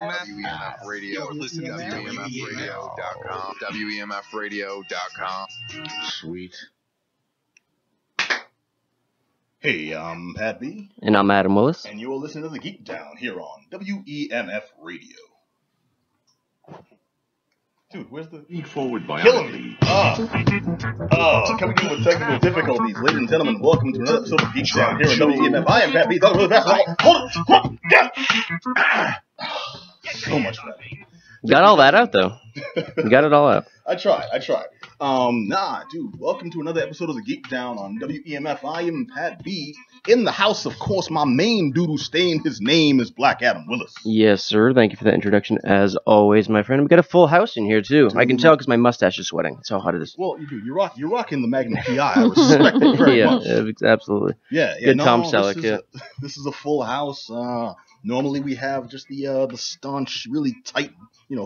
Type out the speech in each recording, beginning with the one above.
WEMF Radio. Listen to WEMFradio.com. WEMFradio.com. Sweet. Hey, I'm Pat B. And I'm Adam Willis. And you're listening to the Geek Down here on WEMF Radio. Dude, where's the... Feed forward by Killing me. Coming in with technical difficulties. Ladies and gentlemen, welcome to another episode of Geek Down here on WEMF. I am Pat B. Talking about basketball. Hold it. So much better. Got all that out, though. You got it all out. I tried. Dude, welcome to another episode of the Geek Down on WEMF. I am Pat B. In the house, of course, my main doodle stain, his name is Black Adam Willis. Yes, sir. Thank you for that introduction, as always, my friend. We got a full house in here, too. Dude. I can tell because my mustache is sweating. That's how hot it is. Well, you do. You're rocking the Magnum PI. I respect it very much. Yeah, absolutely. Yeah. Good Tom Selleck, This is a full house. Normally we have just the staunch, really tight,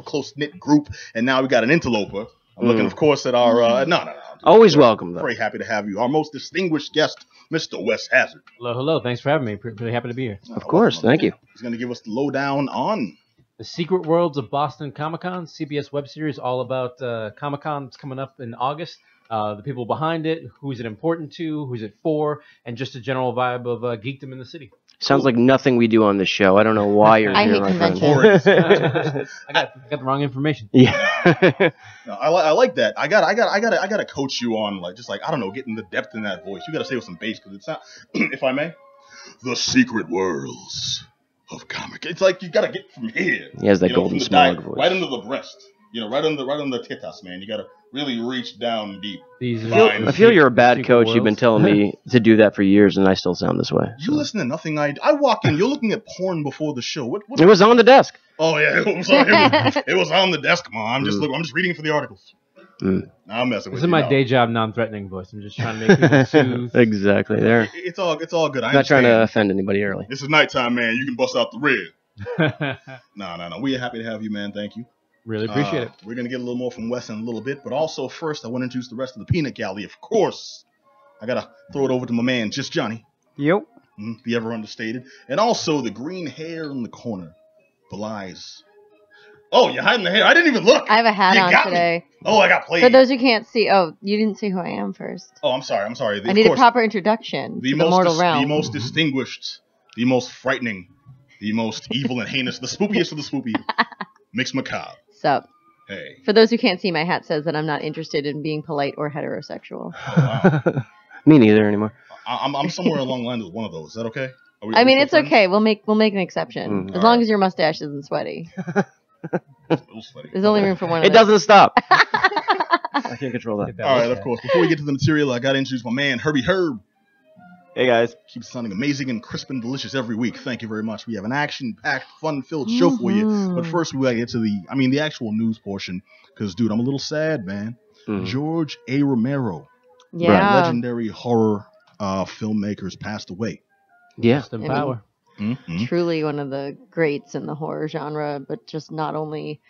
close-knit group, and now we got an interloper. I'm looking, of course, at our... No. Always welcome, though. Very happy to have you. Our most distinguished guest, Mr. Wes Hazard. Hello. Thanks for having me. Pretty happy to be here. Of course. Thank you. He's going to give us the lowdown on... The Secret Worlds of Boston Comic-Con, CBS web series, all about Comic-Con. It's coming up in August. The people behind it, who's it important to, who's it for, and just a general vibe of geekdom in the city. Sounds like nothing we do on this show. I don't know why you're I here, hate my friend. conventions. I got the wrong information. Yeah. No, I like that. I gotta coach you on I don't know, getting the depth in that voice. You gotta say with some bass because it's not. If I may, the secret worlds of comic. It's like you gotta get from here. He has that golden smog voice. Right under the breast. Right under the tetas, man. You gotta really reach down deep. I feel you're a bad coach. You've been telling me to do that for years, and I still sound this way. You listen to nothing I walk in. You're looking at porn before the show. What it was on the desk. Oh yeah, it was on the desk, Mom. I'm just reading for the articles. Now I'm messing with This you. is my day job, non-threatening voice. I'm just trying to make people soothe. Exactly. There. It's all good. I'm not trying to offend anybody early. This is nighttime, man. You can bust out the red. No. We're happy to have you, man. Thank you. Really appreciate it. We're going to get a little more from Wes in a little bit, but also first I want to introduce the rest of the Peanut Gallery. Of course, I got to throw it over to my man, Just Johnny. Yep. The ever understated. And also the green hair in the corner belies. Oh, you're hiding the hair. I didn't even look. I have a hat on today. Me. Oh, I got played. For those who can't see, you didn't see who I am first. Oh, I'm sorry. I need a proper introduction to the mortal realm. The most distinguished, the most frightening, the most evil and heinous, the spookiest of the spoopy, Mix Macabre. Sup? Hey. For those who can't see, my hat says that I'm not interested in being polite or heterosexual. Oh, wow. Me neither anymore. I'm somewhere along the line with one of those. Is that okay? It's okay. We'll make an exception as long as your mustache isn't sweaty. There's only room for one. It doesn't stop. I can't control that. All right, of course. Before we get to the material, I got to introduce my man, Herbie Herb. Hey, guys. Keeps sounding amazing and crisp and delicious every week. Thank you very much. We have an action-packed, fun-filled show for you. But first, we got to get to the actual news portion. Because, dude, I'm a little sad, man. George A. Romero, legendary horror filmmakers, passed away. Yeah. In power. Truly one of the greats in the horror genre, but just not only,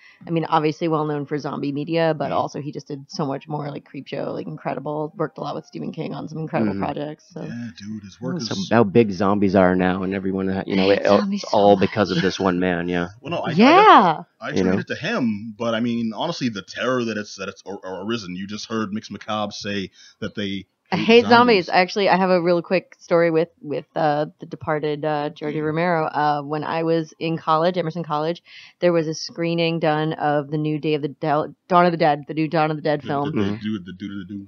obviously well known for zombie media, but also he just did so much more, like Creepshow, like incredible. Worked a lot with Stephen King on some incredible projects. So. Yeah, dude, his work is how big zombies are now, and everyone, it's all because of this one man. Yeah. Well, no, I attribute it to him, but honestly, the terror that it's arisen. You just heard Mix Macabre say that they. I hate zombies. Actually, I have a real quick story with the departed George Romero. When I was in college, Emerson College, there was a screening done of the new Dawn of the Dead film.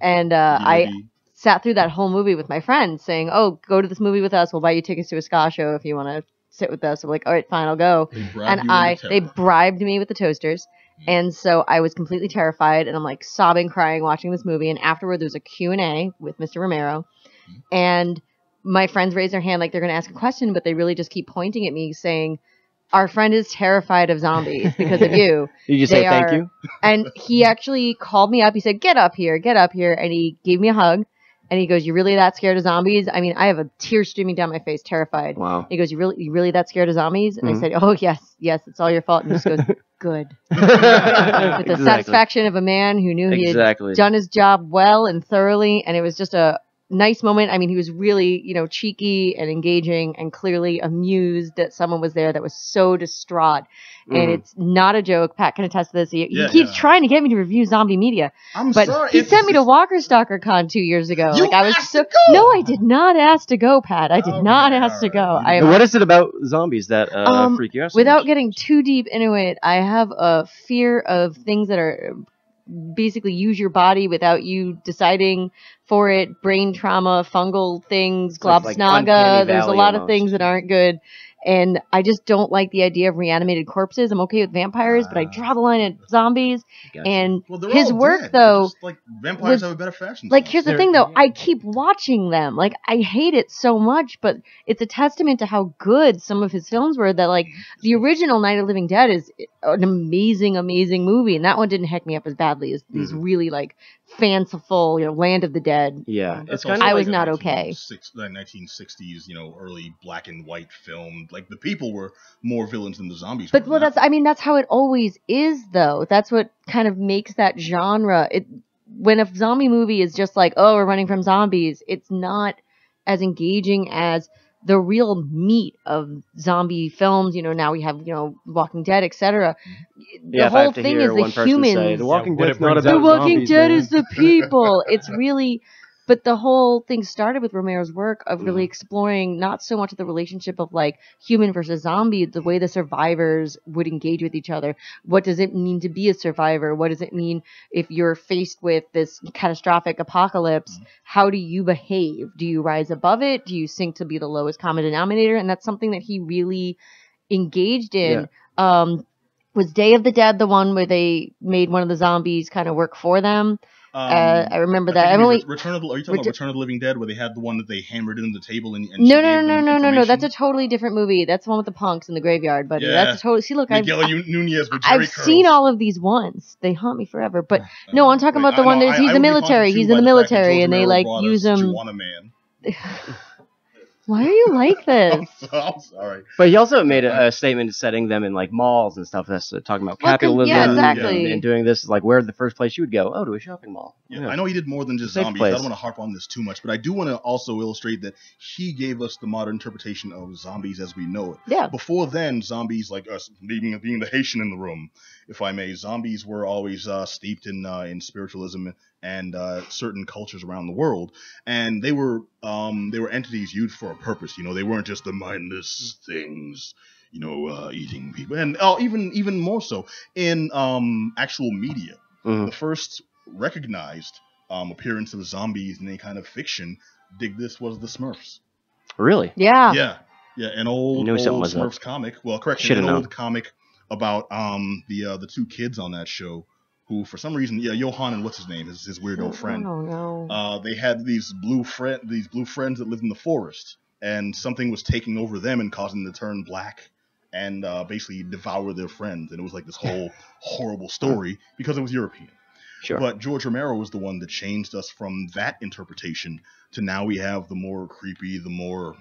And I sat through that whole movie with my friends saying, oh, go to this movie with us. We'll buy you tickets to a ska show if you want to sit with us. I'm like, all right, fine, I'll go. They bribed me with the toasters. And so I was completely terrified, and I'm like sobbing, crying, watching this movie. And afterward, there's a Q&A with Mr. Romero. And my friends raise their hand like they're going to ask a question, but they really just keep pointing at me saying, our friend is terrified of zombies because of you. Did you say thank you? And he actually called me up. He said, get up here. And he gave me a hug. And he goes, you really that scared of zombies? I have a tear streaming down my face, terrified. Wow. He goes, you really that scared of zombies? And I said, oh, yes, it's all your fault. And he just goes, good. With the satisfaction of a man who knew he had done his job well and thoroughly. And it was just a nice moment. I mean, he was really, cheeky and engaging and clearly amused that someone was there that was so distraught. And it's not a joke. Pat can attest to this. He keeps trying to get me to review zombie media. But sorry. he sent me to Walker Stalker Con 2 years ago. You I was asked to go! No, I did not ask to go, Pat. I did not ask to go. What is it about zombies that freak you out so without much? getting too deep into it, I have a fear of things that are basically use your body without you deciding for it. Brain trauma, fungal things, globsnaga. There's a lot of things that aren't good. And I just don't like the idea of reanimated corpses. I'm okay with vampires, but I draw the line at zombies. Gotcha. And Well, they're his all work, dead. though, Just, like, vampires have a better fashion. like, sense. here's the thing, though. I keep watching them. Like, I hate it so much, but it's a testament to how good some of his films were that, like, the original Night of the Living Dead is an amazing, amazing movie. And that one didn't heck me up as badly as these really, like, fanciful, Land of the Dead. Yeah, That's it's kind also of I like was a not okay. 1960s, early black and white film. Like the people were more villains than the zombies. But were. that's how it always is, though. That's what kind of makes that genre. When a zombie movie is just like, oh, we're running from zombies, it's not as engaging as the real meat of zombie films. Now we have, Walking Dead, etc. The whole thing is the humans. The Walking Dead's not about The Walking zombies, Dead man. is the people. It's really. But the whole thing started with Romero's work of really exploring not so much the relationship of like human versus zombie, the way the survivors would engage with each other. What does it mean to be a survivor? What does it mean if you're faced with this catastrophic apocalypse? How do you behave? Do you rise above it? Do you sink to be the lowest common denominator? And that's something that he really engaged in. Was Day of the Dead the one where they made one of the zombies kind of work for them? I remember that. Are you talking about Return of the Living Dead, where they had the one that they hammered into the table and No. That's a totally different movie. That's the one with the punks in the graveyard, buddy. Yeah. That's a totally. See, look, Miguel Nunez with Jerry I've seen all of these once. They haunt me forever. But no, I'm talking about the one that he's in the military. He's in the military, and they like use him. Why are you like this? I'm sorry. But he also made a statement setting them in like malls and stuff. That's talking about capitalism and doing this. Like, where's the first place you would go? Oh, to a shopping mall. Yeah. I know he did more than just zombies. I don't want to harp on this too much, but I do want to also illustrate that he gave us the modern interpretation of zombies as we know it. Yeah. Before then, zombies, like us, being the Haitian in the room, if I may, zombies were always steeped in spiritualism and certain cultures around the world, and they were entities used for a purpose. They weren't just the mindless things, eating people, and even more so in actual media. The first recognized appearance of zombies in any kind of fiction, dig this, was the Smurfs. Really? Yeah. Yeah, an old Smurfs comic. Well, correction, an old comic about the two kids on that show who, for some reason, Johan and what's his name, his weirdo friend. Oh no. They had these blue friends that lived in the forest, and something was taking over them and causing them to turn black and basically devour their friends. And it was like this whole horrible story because it was European. Sure. But George Romero was the one that changed us from that interpretation to now we have the more creepy, the more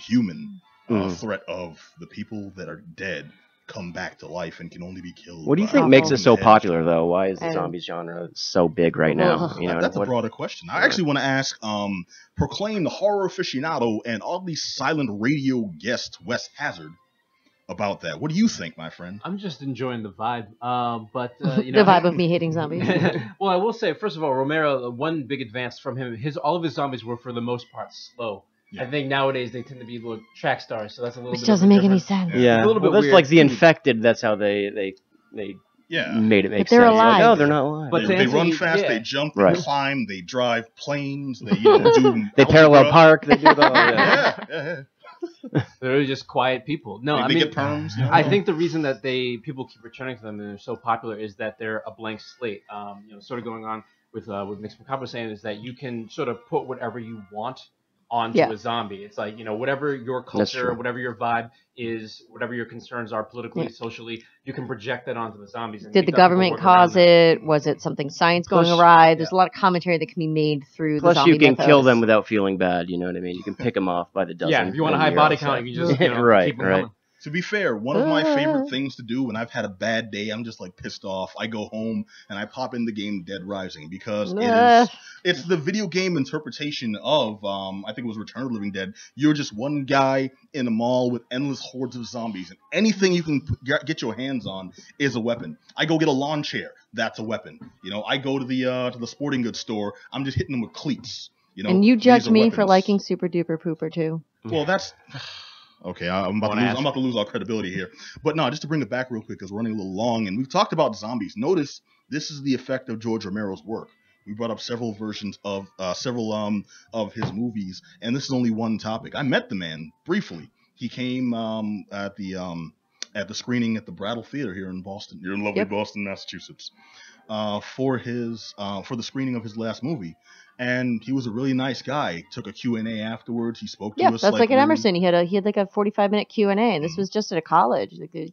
human threat of the people that are dead come back to life and can only be killed. What do you think makes it so popular, though? Why is the zombies genre so big right now? That's a broader question. I actually want to ask proclaimed horror aficionado and oddly silent radio guest Wes Hazard about that. What do you think, my friend? I'm just enjoying the vibe, but the vibe of me hating zombies. Well, I will say, first of all, Romero, one big advance from him, all of his zombies were for the most part slow. Yeah. I think nowadays they tend to be little track stars, so that's a little bit. Which doesn't make any sense. Yeah, a little bit that's weird. Like the infected. That's how they made it make but sense. They're alive. Like, oh, they're not alive. But they run fast. They jump. They climb. They drive planes. They do. They parallel park. They do the yeah. They're really just quiet people. No, they get perms. I think the reason that people keep returning to them and they're so popular is that they're a blank slate. Sort of going on with Mix Macabre saying is that you can sort of put whatever you want onto a zombie. It's like, whatever your culture, whatever your vibe is, whatever your concerns are politically, socially, you can project that onto the zombies. And did the government cause it? Was it something science going awry? There's a lot of commentary that can be made through the zombie you can mythos. kill them without feeling bad, you know what I mean? You can pick them off by the dozen. Yeah, if you want a high body count, you can just keep them coming. To be fair, one of my favorite things to do when I've had a bad day, I'm just like pissed off. I go home and I pop in the game Dead Rising because it's the video game interpretation of I think it was Return of the Living Dead. You're just one guy in a mall with endless hordes of zombies, and anything you can get your hands on is a weapon. I go get a lawn chair, that's a weapon. You know, I go to the sporting goods store, I'm just hitting them with cleats. You know, and you judge me for liking Super Duper Pooper too. Well, that's. Okay, I'm about to lose all credibility here. But no, just to bring it back real quick, because we're running a little long, and we've talked about zombies. Notice this is the effect of George Romero's work. We brought up several versions of of his movies, and this is only one topic. I met the man briefly. He came at the screening at the Brattle Theater here in Boston, here in lovely Boston, Massachusetts, for the screening of his last movie. And he was a really nice guy. Took a Q&A afterwards. He spoke to us. That's like at Emerson. He had like a 45-minute Q&A, and this was just at a college. Like he's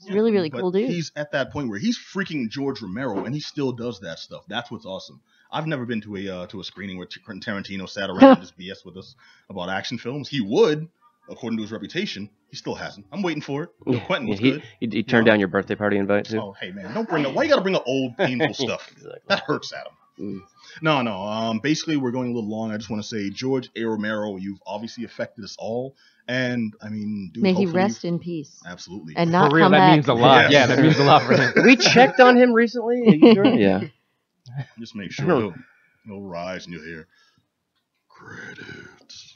really, really cool dude. He's at that point where he's freaking George Romero, and he still does that stuff. That's what's awesome. I've never been to a screening where Quentin Tarantino sat around and just BS with us about action films. He would, according to his reputation. He still hasn't. I'm waiting for it. You know, Quentin was good. He turned down your birthday party invite too. Oh, hey man, don't bring up. Why you gotta bring up old painful stuff? Exactly. That hurts, Adam. No. Basically, we're going a little long. I just want to say, George A. Romero, you've obviously affected us all. And, I mean, dude, may he rest in peace. Absolutely. And not for real, come that back. means a lot. Yeah, that means a lot for him. We checked on him recently. Are you sure? Yeah. Just make sure he'll rise and you'll hear credits.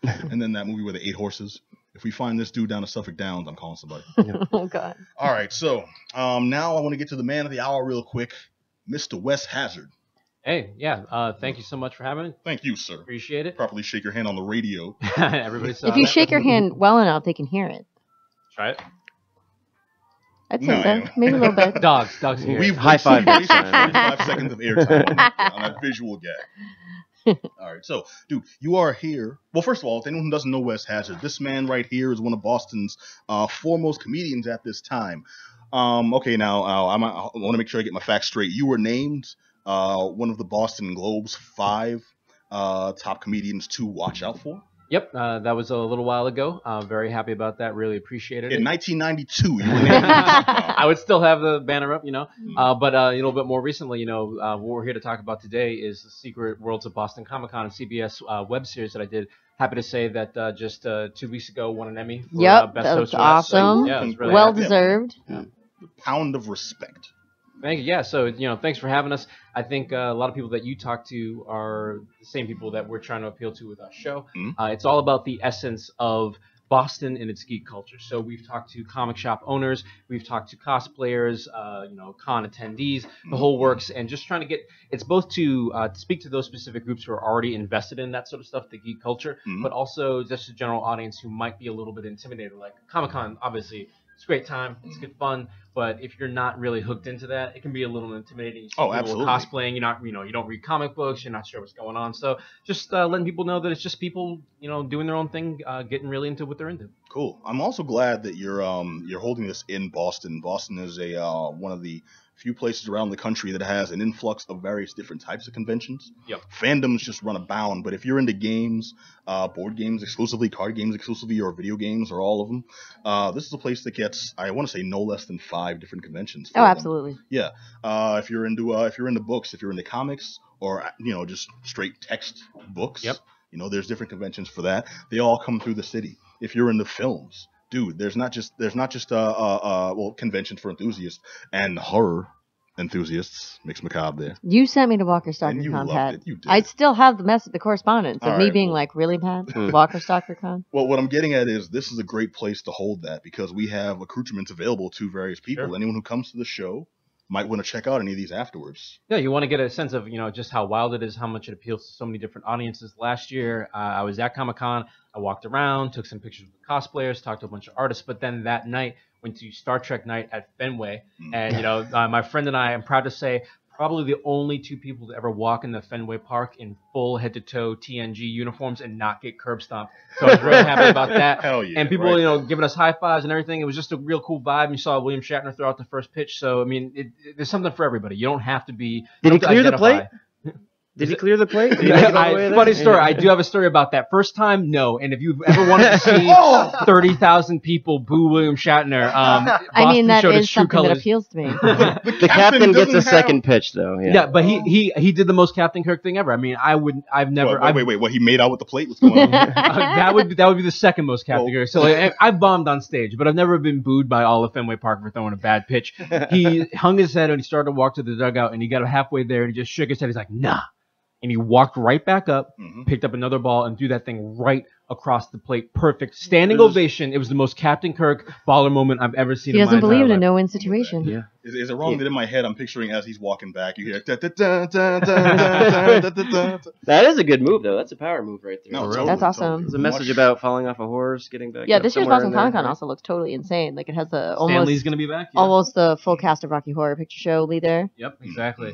And then that movie with the 8 horses. If we find this dude down at Suffolk Downs, I'm calling somebody. Oh, God. All right, so now I want to get to the man of the hour real quick. Mr. Wes Hazard. Hey, thank you so much for having me. Thank you, sir. Appreciate it. Properly shake your hand on the radio. Everybody saw If you shake your hand well enough, they can hear it. Try it. I'd say so. Maybe a little bit. Dogs can hear We've it. High five. 45 seconds of airtime on that visual gag. All right, so, dude, you are here. Well, first of all, if anyone who doesn't know Wes Hazard, this man right here is one of Boston's foremost comedians at this time. Okay, now I want to make sure I get my facts straight. You were named one of the Boston Globe's 5 top comedians to watch out for. Yep, that was a little while ago. Very happy about that. Really appreciated it. In 1992, you were named. I would still have the banner up, but a little bit more recently, what we're here to talk about today is the Secret Worlds of Boston Comic-Con and CBS web series that I did. Happy to say that just 2 weeks ago won an Emmy for Best Host. That's awesome. Yeah, really well deserved. Yeah. Pound of respect. Thank you. Yeah, so, thanks for having us. I think a lot of people that you talk to are the same people that we're trying to appeal to with our show. It's all about the essence of Boston and its geek culture. So we've talked to comic shop owners, we've talked to cosplayers, con attendees, the whole works, and just trying to get, it's both to speak to those specific groups who are already invested in that sort of stuff, the geek culture, but also just a general audience who might be a little bit intimidated. Like Comic-Con, obviously, it's a great time, it's good fun, but if you're not really hooked into that, it can be a little intimidating. You see people absolutely. Cosplaying, you're not, you don't read comic books, you're not sure what's going on. So just letting people know that it's just people, doing their own thing, getting really into what they're into. Cool. I'm also glad that you're holding this in Boston. Boston is one of the few places around the country that has an influx of various different types of conventions. Yep. Fandoms just run abound, but if you're into games, board games exclusively, card games exclusively, or video games, or all of them, this is a place that gets, I want to say, no less than 5 different conventions. Oh, absolutely. Yeah. If you're into books, if you're into comics, or just straight text books. Yep. There's different conventions for that. They all come through the city. If you're into films, dude, there's not just conventions for enthusiasts and horror enthusiasts. Mix macabre there. You sent me to Walker Stalker Con, Pat. I still have the correspondence of me being like, really, Pat? Walker Stalker Con? Well, what I'm getting at is this is a great place to hold that because we have accoutrements available to various people. Sure. Anyone who comes to the show might want to check out any of these afterwards. Yeah, you want to get a sense of, just how wild it is, how much it appeals to so many different audiences. Last year, I was at Comic-Con. I walked around, took some pictures with cosplayers, talked to a bunch of artists. But then that night, went to Star Trek night at Fenway. And, my friend and I, I'm proud to say, probably the only 2 people to ever walk in the Fenway Park in full head-to-toe TNG uniforms and not get curb stomped. So I was really happy about that. Hell yeah, and people, giving us high fives and everything. It was just a real cool vibe. You saw William Shatner throw out the first pitch. So, I mean, there's something for everybody. You don't have to be... Did he clear the plate? Did he clear the plate? Did he make it all the way there? Funny story. I do have a story about that. First time, no. And if you've ever wanted to see 30,000 people boo William Shatner, I mean, that is something that appeals to me. The captain gets a second pitch, though. Yeah, but he did the most Captain Kirk thing ever. I mean, I've never. Wait. What, he made out with the plate? What's going on? that would be the second most Captain Kirk. So like, I've bombed on stage, but I've never been booed by all of Fenway Park for throwing a bad pitch. He hung his head and he started to walk to the dugout, and he got halfway there and he just shook his head. He's like, nah. And he walked right back up, picked up another ball, and threw that thing right across the plate. Perfect. Standing ovation. It was the most Captain Kirk baller moment I've ever seen in my entire life. He doesn't believe in a no-win situation. Yeah. Is it wrong that in my head I'm picturing as he's walking back, you hear... That is a good move, though. That's a power move right there. No, that's awesome. There's a message about falling off a horse, getting back Yeah, this year's Boston Comic-Con also looks totally insane. Like, it has Stanley's going to be back? Yeah. Almost the full cast of Rocky Horror Picture Show lead there. Yep, exactly.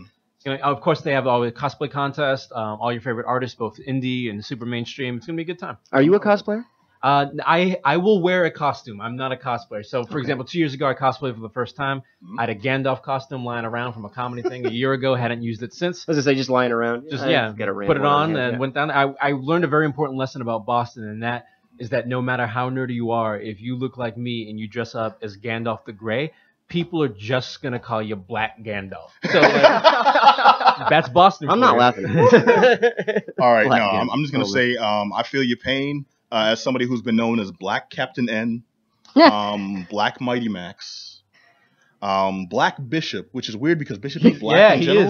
Of course, they have all the cosplay contest, all your favorite artists, both indie and super mainstream. It's going to be a good time. Are you a cosplayer? I will wear a costume. I'm not a cosplayer. So, for example, 2 years ago, I cosplayed for the first time. I had a Gandalf costume lying around from a comedy thing a year ago. Hadn't used it since. I was going to say, just lying around. Just, put it on and went down. I learned a very important lesson about Boston, and that is that no matter how nerdy you are, if you look like me and you dress up as Gandalf the Grey, people are just going to call you Black Gandalf. So, that's Boston. I'm not laughing. All right, I'm just going to say I feel your pain as somebody who's been known as Black Captain N, Black Mighty Max, Black Bishop, which is weird because Bishop is black in general.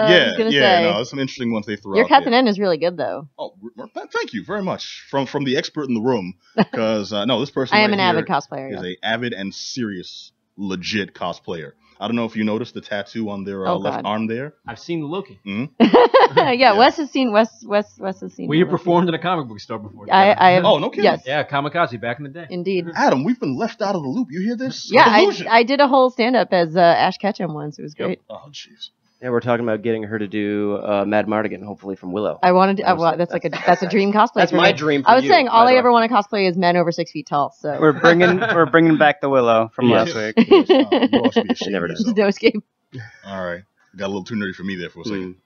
There's some interesting ones they threw out. Your Captain N is really good, though. Oh, thank you very much. From the expert in the room, because this person I am an avid cosplayer. Is a avid and serious legit cosplayer. I don't know if you noticed the tattoo on their left arm there. I've seen the Loki. Mm-hmm. Wes has seen. Wes has seen. Well, you performed in a comic book store before. I have. Oh, no kidding. Yes. Yeah, Kamikaze back in the day. Indeed. Adam, we've been left out of the loop. You hear this? Yeah, I did a whole stand up as Ash Ketchum once. It was great. Oh, jeez. Yeah, we're talking about getting her to do Mad Mardigan, hopefully from Willow. I wanted to. That's a dream cosplay. That's my dream. I was saying all I ever want to cosplay is men over 6 feet tall. So we're bringing back the Willow from last week. She never does. No escape. All right, got a little too nerdy for me there for a second.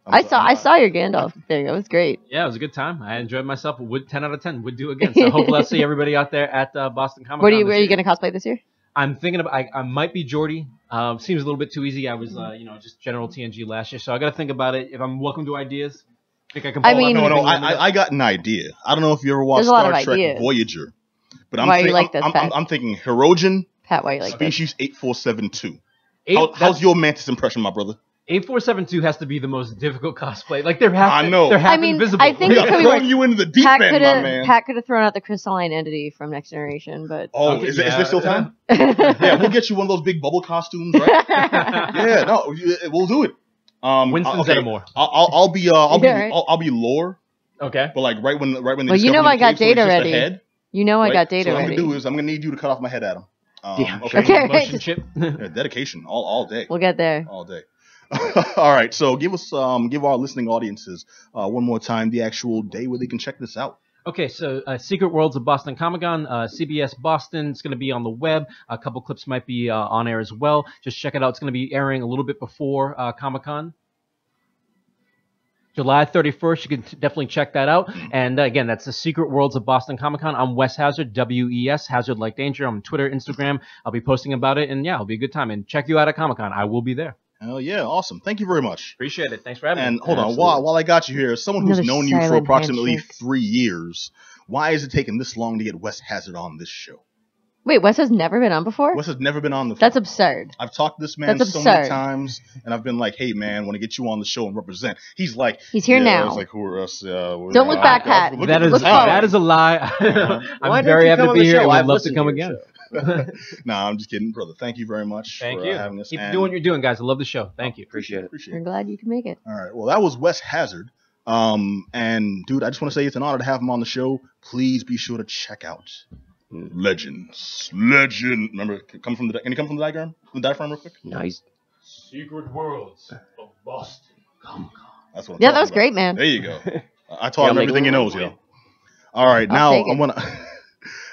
I saw your Gandalf thing. It was great. Yeah, it was a good time. I enjoyed myself. Would 10 out of 10 would do again. So hopefully I'll see everybody out there at Boston Comic-Con. Where are you going to cosplay this year? I'm thinking of I might be Geordie. Seems a little bit too easy. I was just general TNG last year, so I got to think about it. If I'm welcome to ideas, think I can. I got an idea. I don't know if you ever watched Star Trek ideas. Voyager, but I'm thinking Hirogen, Pat, why you like species 8472. How's your Mantis impression, my brother? 8472 has to be the most difficult cosplay. Like they're half invisible. I think it could be throwing you into the deep end, my man. Pat could have thrown out the crystalline entity from Next Generation, but is there still time? Yeah, we'll get you one of those big bubble costumes, right? Yeah, no, we'll do it. Winston Zeddemore. I'll be Lore. Okay. But like right when they I got data ready. Head, I got data ready. So what I'm gonna do is I'm gonna need you to cut off my head, Adam. Okay. Motion chip. Dedication all day. We'll get there. All day. All right, so give our listening audiences one more time the actual day where they can check this out. Okay, so Secret Worlds of Boston Comic-Con, CBS Boston. It's going to be on the web. A couple clips might be on air as well. Just check it out. It's going to be airing a little bit before Comic-Con. July 31st, you can definitely check that out. And again, that's the Secret Worlds of Boston Comic-Con. I'm Wes Hazard, WES, Hazard Like Danger. I'm on Twitter, Instagram. I'll be posting about it. And yeah, it'll be a good time. And check you out at Comic-Con. I will be there. Hell yeah, awesome. Thank you very much. Appreciate it. Thanks for having me. And hold on, while I got you here, as someone who's known you for approximately 3 years, why is it taking this long to get Wes Hazard on this show? Wait, Wes has never been on before? Wes has never been on the show. That's absurd. I've talked to this man so many times, and I've been like, hey, man, want to get you on the show and represent. He's like... He's here now. I was like, who are us? Don't look back, Pat. That is a lie. I'm very happy to be here. I'd love to come again. Nah, I'm just kidding, brother. Thank you very much for having us. Keep doing what you're doing, guys. I love the show. Thank you. Appreciate it. We're glad you can make it. All right. Well, that was Wes Hazard. And, dude, I just want to say it's an honor to have him on the show. Please be sure to check out Legends. Remember, can you come from the diagram? From the diaphragm real quick? Nice. Secret Worlds of Boston Comic-Con. That's what that was great, man. There you go. I taught him everything he knows, yo. All right, now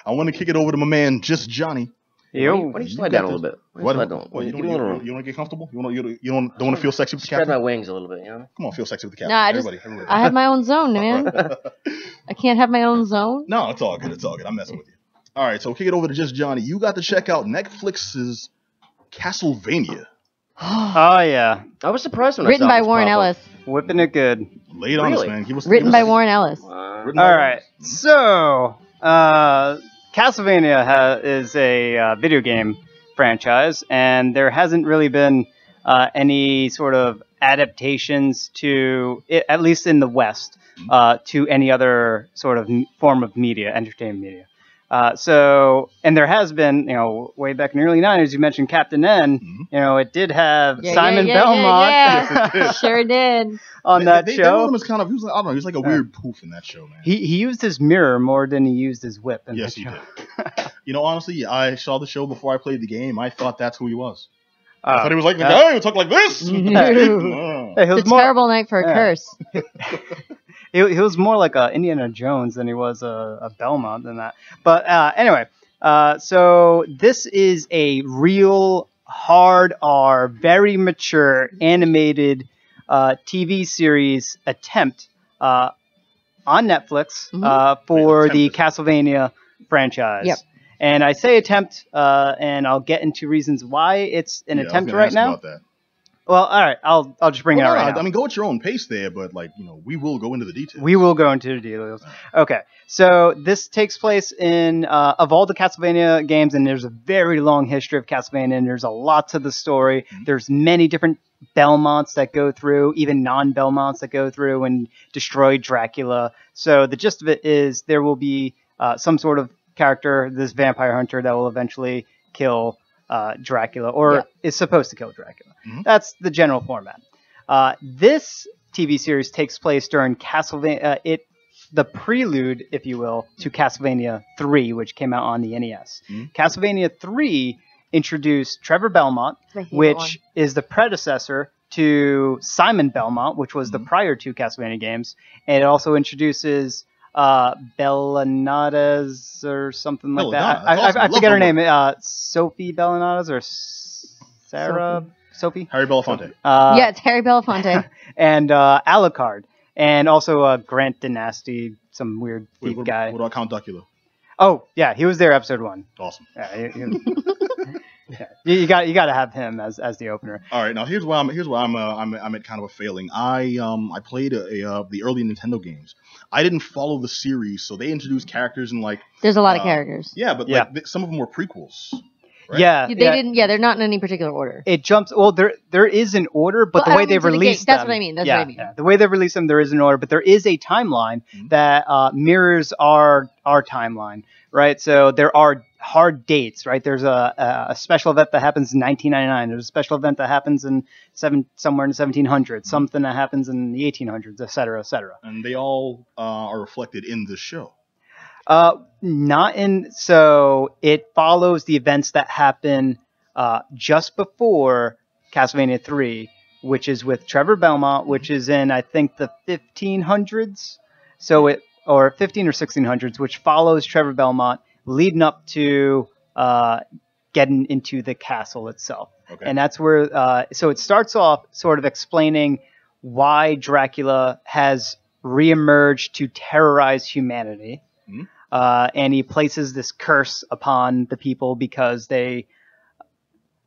I want to kick it over to my man, Just Johnny. Yo. Why don't you slide down a little bit? What? Slide down. What, you Give me a little room. don't want to get comfortable? You don't want to feel sexy with the Spread captain? my wings a little bit, you know? Come on, feel sexy with the captain. Nah, Everybody. I have my own zone, man. I can't have my own zone. No, it's all good. It's all good. I'm messing with you. All right, so kick it over to Just Johnny. You got to check out Netflix's Castlevania. Oh, yeah. I was surprised when I Written saw by this Warren pop up. Ellis. Whipping it good. Lay it on us, Really? man. Written by Warren Ellis. Written by All right. So, Castlevania is a video game franchise, and there hasn't really been any sort of adaptations to it, at least in the West, to any other sort of form of media, entertainment media. And there has been, way back in the early 90s, you mentioned Captain N, it did have Simon Belmont. Yeah. Sure did. On that they show. wrote him as kind of, he was like, I don't know, he was like a weird poof in that show, man. He used his mirror more than he used his whip. Yes, he did. Honestly, I saw the show before I played the game. I thought that's who he was. I thought he was like the guy who talked like this. It's a terrible night for a curse. He was more like a Indiana Jones than he was a Belmont than that. But anyway, so this is a real hard R, very mature animated TV series attempt on Netflix for the Castlevania franchise. Yep. And I say attempt, and I'll get into reasons why it's an attempt right now. Well, all right, I'll just bring it out right now. I mean, go at your own pace there, but we will go into the details. We will go into the details. Okay, so this takes place in of all the Castlevania games, and there's a very long history of Castlevania, and there's a lot to the story. There's many different Belmonts that go through, even non-Belmonts that go through and destroy Dracula. So the gist of it is there will be some sort of character, this vampire hunter, that will eventually kill Dracula, or is supposed to kill Dracula. That's the general format. This TV series takes place during Castlevania, the prelude, if you will, to Castlevania 3, which came out on the NES. Castlevania 3 introduced Trevor Belmont, which is the predecessor to Simon Belmont, which was the prior two Castlevania games, and it also introduces Bellanades or something like that. I forget her name. Sophie Bellanades or Sarah Sophie? Harry Belafonte. Yeah, it's Harry Belafonte. And Alucard. And also Grant Dynasty, some weird thief guy. What about Count Duckula? Oh, yeah, he was there episode 1. Awesome. Yeah, you got to have him as the opener. All right, now here's why I'm at kind of a failing. I played the early Nintendo games. I didn't follow the series, so they introduced characters and there's a lot of characters. Yeah, but some of them were prequels. Right? Yeah, they didn't. Yeah, they're not in any particular order. It jumps. Well, there is an order, but the way they release them. That's what I mean. That's what I mean. Yeah, the way they release them, there is an order, but there is a timeline that mirrors our timeline, right? So there are hard dates, right? There's a special event that happens in 1999. There's a special event that happens in somewhere in the 1700s. Something that happens in the 1800s, et cetera, et cetera. And they all are reflected in this show. Not in. So it follows the events that happen just before Castlevania 3, which is with Trevor Belmont, which is in, I think, the 1500s. So or 15 or 1600s, which follows Trevor Belmont leading up to getting into the castle itself. Okay. And that's where. So it starts off sort of explaining why Dracula has reemerged to terrorize humanity. And he places this curse upon the people because I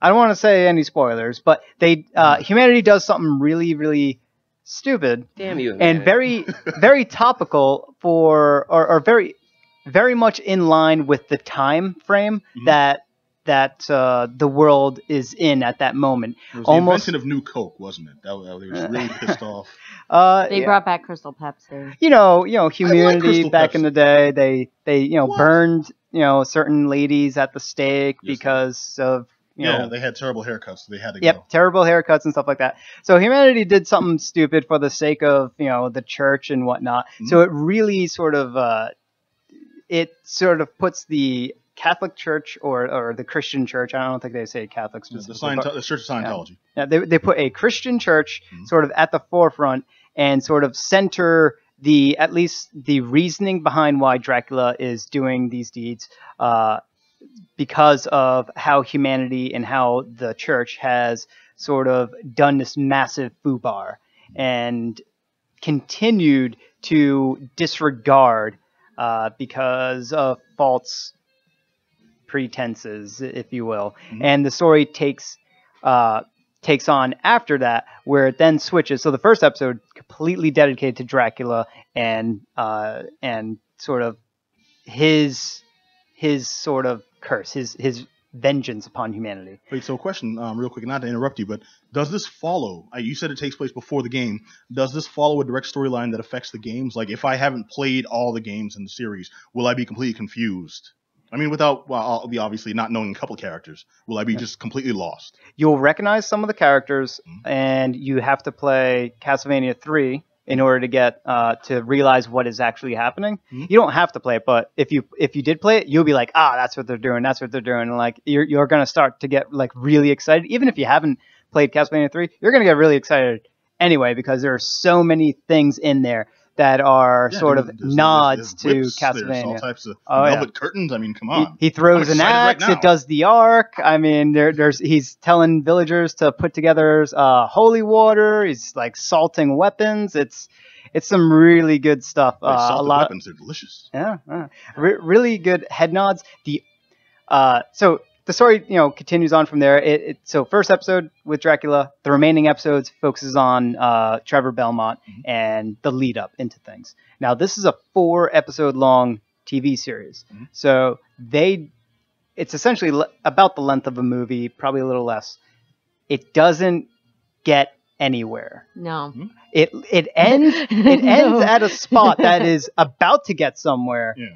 don't want to say any spoilers, but humanity does something really, really stupid. Damn you. And very, very topical or very, very much in line with the time frame that the world is in at that moment. It was the invention of New Coke, wasn't it? They was really pissed off. They brought back Crystal Pepsi. Humanity back in the day, they burned certain ladies at the stake because of they had terrible haircuts, so they had to go. Terrible haircuts and stuff like that. So humanity did something stupid for the sake of the church and whatnot. So it really sort of puts the Catholic Church or the Christian Church. I don't think they say Catholic specifically. The Church of Scientology. Yeah, they put a Christian church sort of at the forefront and sort of center at least the reasoning behind why Dracula is doing these deeds because of how humanity and how the church has sort of done this massive foobar and continued to disregard because of false pretenses, if you will. Mm-hmm. And the story takes on after that, where it then switches. So the first episode completely dedicated to Dracula and sort of his sort of curse, his vengeance upon humanity. Wait, so question, real quick, not to interrupt you, but does this follow? You said it takes place before the game. Does this follow a direct storyline that affects the games? Like, if I haven't played all the games in the series, will I be completely confused? I mean, I'll be obviously not knowing a couple characters. Will I be just completely lost? You'll recognize some of the characters, and you have to play Castlevania 3 in order to get to realize what is actually happening. Mm-hmm. You don't have to play it, but if you did play it, you'll be like, that's what they're doing. That's what they're doing. And like you're gonna start to get like really excited. Even if you haven't played Castlevania 3, you're gonna get really excited anyway, because there are so many things in there that are sort of nods to Castlevania. There's all types of velvet curtains. I mean, come on. He throws an axe. Right, it does the arc. I mean, he's telling villagers to put together holy water. He's like salting weapons. It's some really good stuff. Salted weapons are delicious. Yeah, really good head nods. So the story, continues on from there. So first episode with Dracula, the remaining episodes focuses on Trevor Belmont and the lead up into things. Now, this is a 4-episode long TV series. Mm-hmm. So it's essentially about the length of a movie, probably a little less. It doesn't get anywhere. No. Mm-hmm. It ends at a spot that is about to get somewhere. Yeah.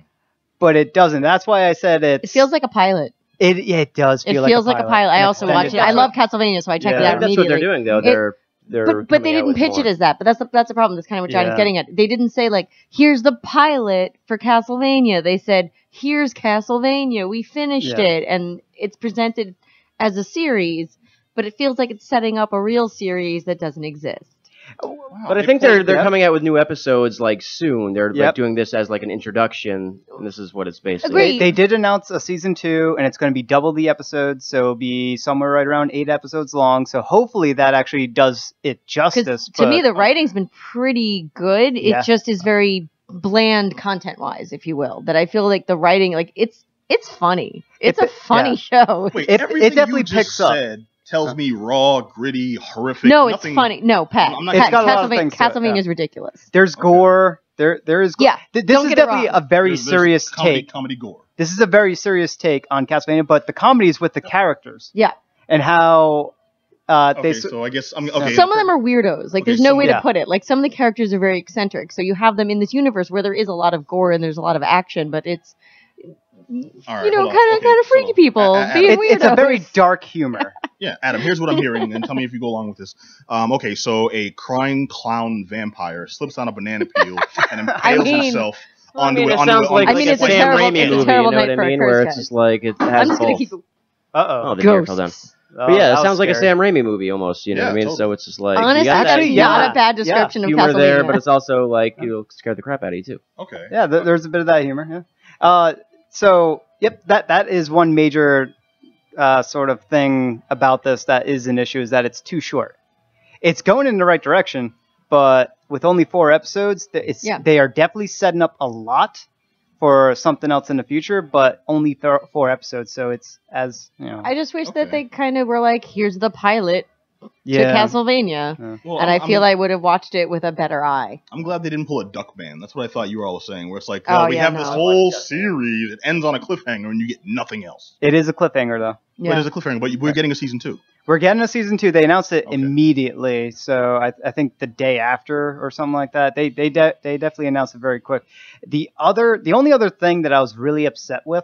But it doesn't. That's why I said it feels like a pilot. It does feel like a pilot. I also watched it. I love Castlevania, so I checked it out immediately. That's what they're doing, though. But they didn't pitch it as that. But that's the problem. That's kind of what Johnny's getting at. They didn't say, like, here's the pilot for Castlevania. They said, here's Castlevania. We finished it. And it's presented as a series, but it feels like it's setting up a real series that doesn't exist. Wow, but I think they're coming out with new episodes like soon. They're like doing this as like an introduction, and this is what it's basically. They did announce a season 2, and it's going to be double the episodes, so it'll be somewhere right around 8 episodes long. So hopefully that actually does it justice. To me, the writing's been pretty good. It just is very bland content-wise, if you will. That I feel like the writing, like it's funny. It's a funny show. Wait, it definitely picks up. Tells me raw, gritty, horrific. No, it's funny. No, Pat. Castlevania is ridiculous. There's gore. There is gore. Yeah. This is definitely a very serious take. Comedy gore. This is a very serious take on Castlevania, but the comedy is with the characters. Yeah. And how so I guess some of them are weirdos. Like there's no way to put it. Like some of the characters are very eccentric. So you have them in this universe where there is a lot of gore and there's a lot of action, but it's kind of freaky people being weirdos. It's a very dark humor. Yeah, Adam, here's what I'm hearing, and tell me if you go along with this. So a crying clown vampire slips on a banana peel and impales himself onto it. Sounds like a Sam Raimi movie, you know what I mean? Where it's just like it has I'm just going to keep it. Oh, ghosts. But yeah, it sounds like a Sam Raimi movie almost, you know what I mean? Totally. So it's just like... Honestly, that's not a bad description of Castlevania. There, but it's also like, you'll scare the crap out of you, too. Okay. Yeah, there's a bit of that humor, So, that is one major sort of thing about this that is an issue, is that it's too short. It's going in the right direction, but with only 4 episodes, they are definitely setting up a lot for something else in the future, but only 4 episodes, so it's I just wish that they kind of were like, here's the pilot to Castlevania, Well, and I feel I would have watched it with a better eye. I'm glad they didn't pull a Duckman. That's what I thought you were all saying, where it's like, we have this whole series, it ends on a cliffhanger, and you get nothing else. It is a cliffhanger, though. Yeah. It is a cliffhanger, but we're getting a season 2. We're getting a season 2. They announced it immediately, so I think the day after or something like that. They definitely announced it very quick. The only other thing that I was really upset with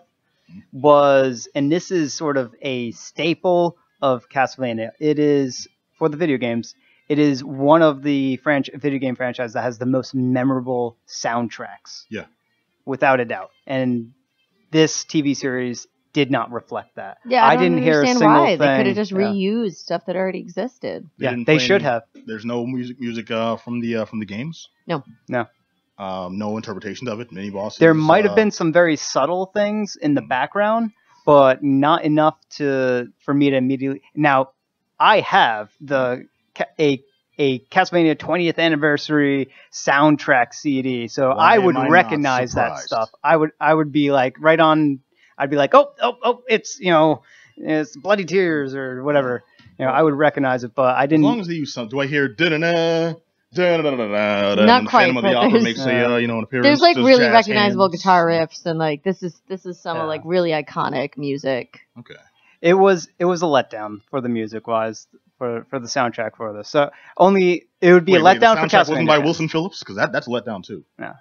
was, and this is sort of a staple of Castlevania, it is, for the video games, it is one of the video game franchises that has the most memorable soundtracks. Yeah. Without a doubt. And this TV series did not reflect that. Yeah, I didn't hear a single thing. They could have just reused stuff that already existed. They should have. There's no music from the games? No. No interpretations of it, mini bosses. There might have been some very subtle things in the background, but not enough for me to immediately. Now, I have a Castlevania 20th anniversary soundtrack CD, so I would recognize that stuff. I would be like right on. I'd be like, oh, it's it's Bloody Tears or whatever. I would recognize it, but I didn't. As long as they use something. Do I hear da-da-da? Not quite. Phantom of the Opera makes an appearance. There's like really recognizable guitar riffs, and like this is some of like really iconic music. Okay. It was a letdown for the music wise for the soundtrack for this. So it would be a letdown for Castlevania. Wasn't by Wilson Phillips, because that's a letdown too. Yeah.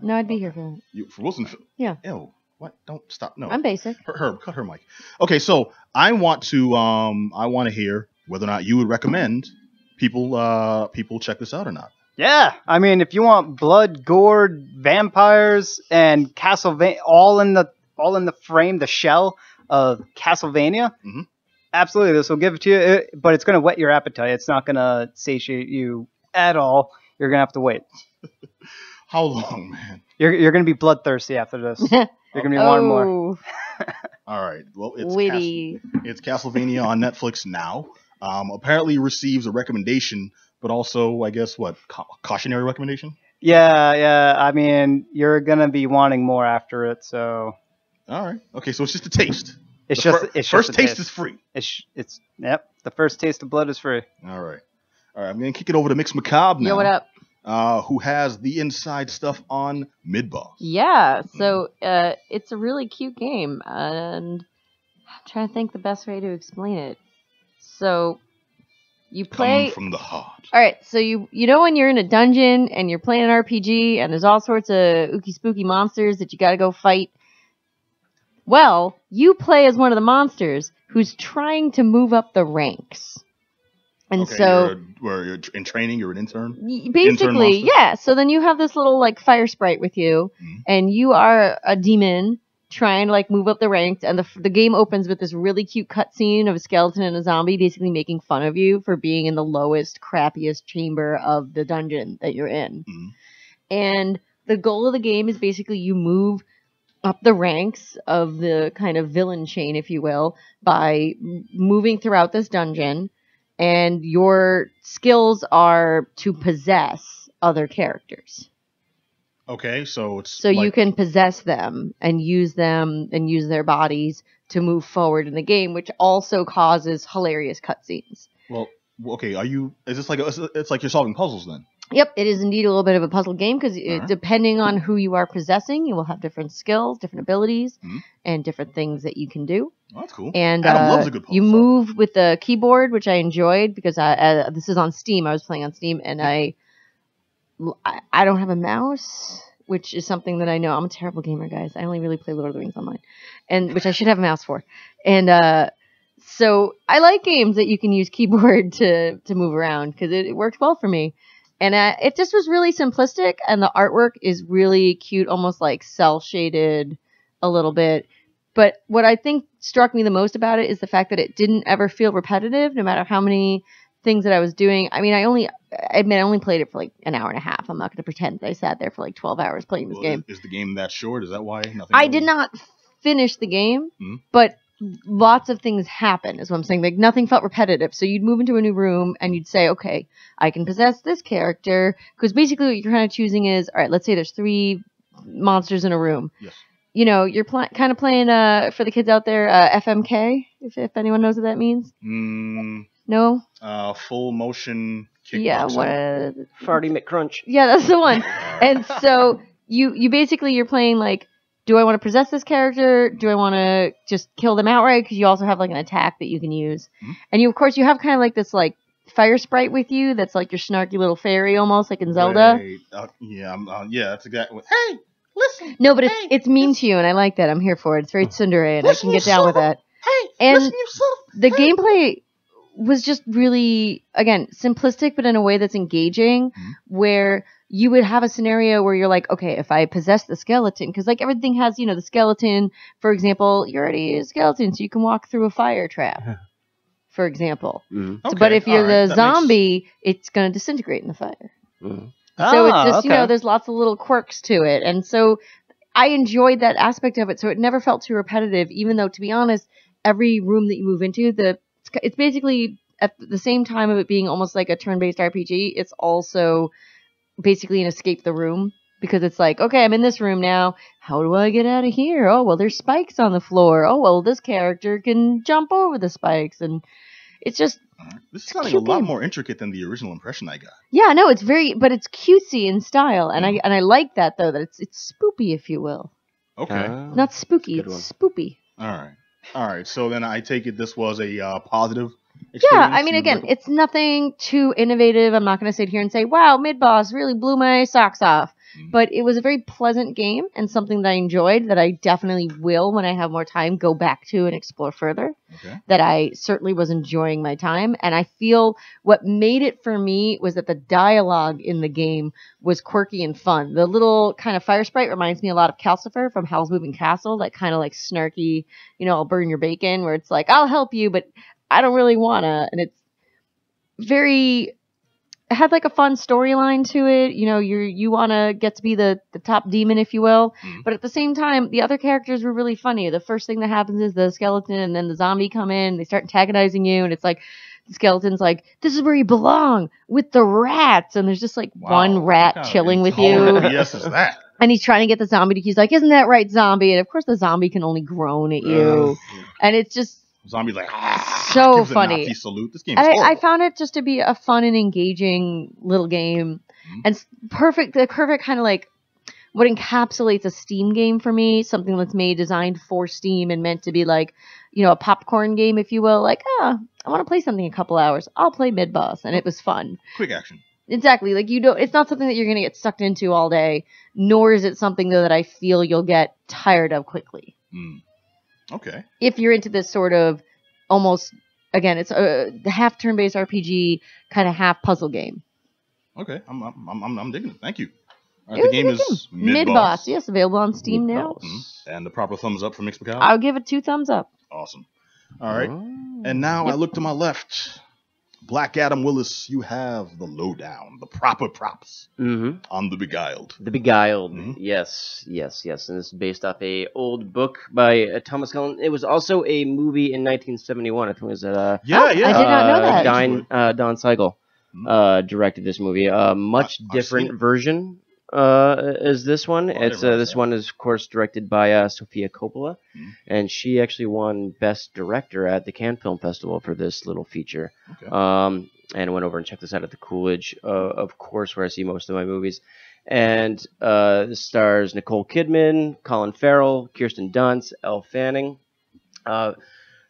No, I'd be here for that. For Wilson Phillips? Yeah. Ew. What? Don't stop. No. I'm basic. Herb, cut her mic. Okay, so I want to hear whether or not you would recommend people check this out or not. Yeah, I mean, if you want blood, gore, vampires, and Castlevania all in the frame, the shell of Castlevania, absolutely, this will give it to you. But it's going to whet your appetite. It's not going to satiate you at all. You're going to have to wait. How long, man? You're going to be bloodthirsty after this. You're going to be wanting more. All right. Well, it's Castlevania on Netflix now. Apparently receives a recommendation, but also, I guess, cautionary recommendation? Yeah. I mean, you're going to be wanting more after it, so... All right. Okay, so it's just a taste. It's first taste is free. Yep. The first taste of blood is free. All right. I'm going to kick it over to Mix Macabre now. Yo, what up? Who has the inside stuff on Midboss. Yeah, so it's a really cute game, and I'm trying to think the best way to explain it. So you play... Come from the heart. All right, so you know when you're in a dungeon and you're playing an RPG and there's all sorts of ooky spooky monsters that you got to go fight? Well, you play as one of the monsters who's trying to move up the ranks. And okay, so you're in training, you're an intern? Basically, yeah. So then you have this little like fire sprite with you, and you are a demon trying to like move up the ranks, and the game opens with this really cute cutscene of a skeleton and a zombie basically making fun of you for being in the lowest, crappiest chamber of the dungeon that you're in. And the goal of the game is basically you move up the ranks of the kind of villain chain, if you will, by moving throughout this dungeon. And your skills are to possess other characters. Okay, so you can possess them and use their bodies to move forward in the game, which also causes hilarious cutscenes. Well, okay, is this like it's like you're solving puzzles then? Yep, it is indeed a little bit of a puzzle game because depending on who you are possessing, you will have different skills, different abilities, and different things that you can do. Oh, that's cool. And Adam loves a good puzzle. You move with the keyboard, which I enjoyed because this is on Steam. I was playing on Steam, and I don't have a mouse, which is something that I know. I'm a terrible gamer, guys. I only really play Lord of the Rings online, which I should have a mouse for. And so I like games that you can use keyboard to move around because it worked well for me. And it just was really simplistic, and the artwork is really cute, almost like cel-shaded a little bit. But what I think struck me the most about it is the fact that it didn't ever feel repetitive, no matter how many things that I was doing. I mean, I only played it for like an hour and a half. I'm not going to pretend that I sat there for like 12 hours playing this game. Is the game that short? Is that why? I did not finish the game, but lots of things happen, is what I'm saying. Like, nothing felt repetitive. So you'd move into a new room and you'd say, okay, I can possess this character. Because basically what you're kind of choosing is, all right, let's say there's 3 monsters in a room. Yes. You know, you're kind of playing, for the kids out there, FMK, if anyone knows what that means. No? Full motion kickboxing. Yeah, Farty McCrunch. Yeah, that's the one. And so you basically, you're playing like, do I want to possess this character? Do I want to just kill them outright? Because you also have like an attack that you can use. And you, of course, you have kind of like this like fire sprite with you that's like your snarky little fairy almost, like in Zelda. Right. That's exactly what... Hey, listen. No, but it's mean to you, and I like that. I'm here for it. It's very tsundere, and I can get down with that. Hey, and the gameplay was just really, again, simplistic, but in a way that's engaging, where you would have a scenario where you're like, okay, if I possess the skeleton, because like everything has, the skeleton, for example, you're already a skeleton, so you can walk through a fire trap, for example. Okay, but if you're the zombie, it's going to disintegrate in the fire. So it's just, there's lots of little quirks to it. And so I enjoyed that aspect of it, so it never felt too repetitive. Even though, to be honest, every room that you move into, it's basically at the same time of it being almost like a turn-based RPG. It's also basically an escape the room, because it's like, okay, I'm in this room now. How do I get out of here? Oh, well, there's spikes on the floor. Oh, well, this character can jump over the spikes, and it's just. This is sounding a lot more intricate than the original impression I got. Yeah, no, it's but it's cutesy in style, and I like that though, that it's spoopy, if you will. Okay. Not spooky, it's spoopy. All right. So then I take it this was a positive experience? Yeah, I mean, again, it's nothing too innovative. I'm not going to sit here and say, wow, Midboss really blew my socks off. But it was a very pleasant game and something that I enjoyed, that I definitely will, when I have more time, go back to and explore further. Okay. That I certainly was enjoying my time. And I feel what made it for me was that the dialogue in the game was quirky and fun. The little kind of fire sprite reminds me a lot of Calcifer from Howl's Moving Castle, that kind of like snarky, I'll burn your bacon, where it's like, I'll help you, but I don't really wanna. And it's it had like a fun storyline to it. You want to get to be the top demon, if you will. But at the same time, the other characters were really funny. The first thing that happens is the skeleton and then the zombie come in. They start antagonizing you, and it's like the skeleton's like, this is where you belong, with the rats. And there's just like one rat chilling with you. Yes, is that? And he's trying to get the zombie he's like, isn't that right, zombie? And of course the zombie can only groan at you. And it's just zombie's like, so funny. Salute. This game is horrible. I found it just to be a fun and engaging little game, and the perfect kind of like what encapsulates a Steam game for me, something that's designed for Steam and meant to be like, a popcorn game, if you will. Like, I want to play something a couple hours. I'll play Midboss, and it was fun. Quick action. Exactly. Like, it's not something that you're going to get sucked into all day, nor is it something though that I feel you'll get tired of quickly. Okay. If you're into this sort of almost, again, it's a half turn-based RPG, kind of half puzzle game. Okay, I'm digging it. Thank you. All right, the game is Midboss. Yes, available on Steam now. And the proper thumbs up from Mixpicali? I'll give it 2 thumbs up. Awesome. All right. And now I look to my left. Black Adam Willis, you have the lowdown, the proper props on the Beguiled. The Beguiled, yes. And this is based off a old book by Thomas Cullen. It was also a movie in 1971. I think it was I did not know that. Don Siegel directed this movie. Much different version is this one. This one is, of course, directed by Sofia Coppola, and she actually won Best Director at the Cannes Film Festival for this little feature. Okay. And went over and checked this out at the Coolidge, of course, where I see most of my movies. And this stars Nicole Kidman, Colin Farrell, Kirsten Dunst, Elle Fanning.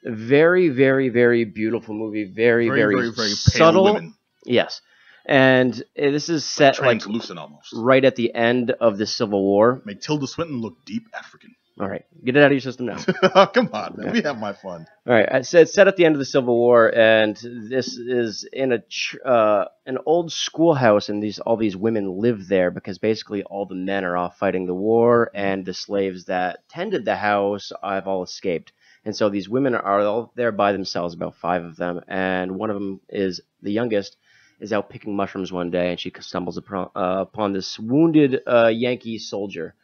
Very, very, very beautiful movie. Very, very subtle. Women. Yes. And this is set translucent almost right at the end of the Civil War. Make Tilda Swinton look deep African. All right, get it out of your system now. Come on, man. We have my fun. All right, so it's set at the end of the Civil War, and this is in an old schoolhouse, and all these women live there because basically all the men are off fighting the war, and the slaves that tended the house have all escaped. And so these women are all there by themselves, about 5 of them, and one of them is the youngest. Is out picking mushrooms one day, and she stumbles upon this wounded Yankee soldier.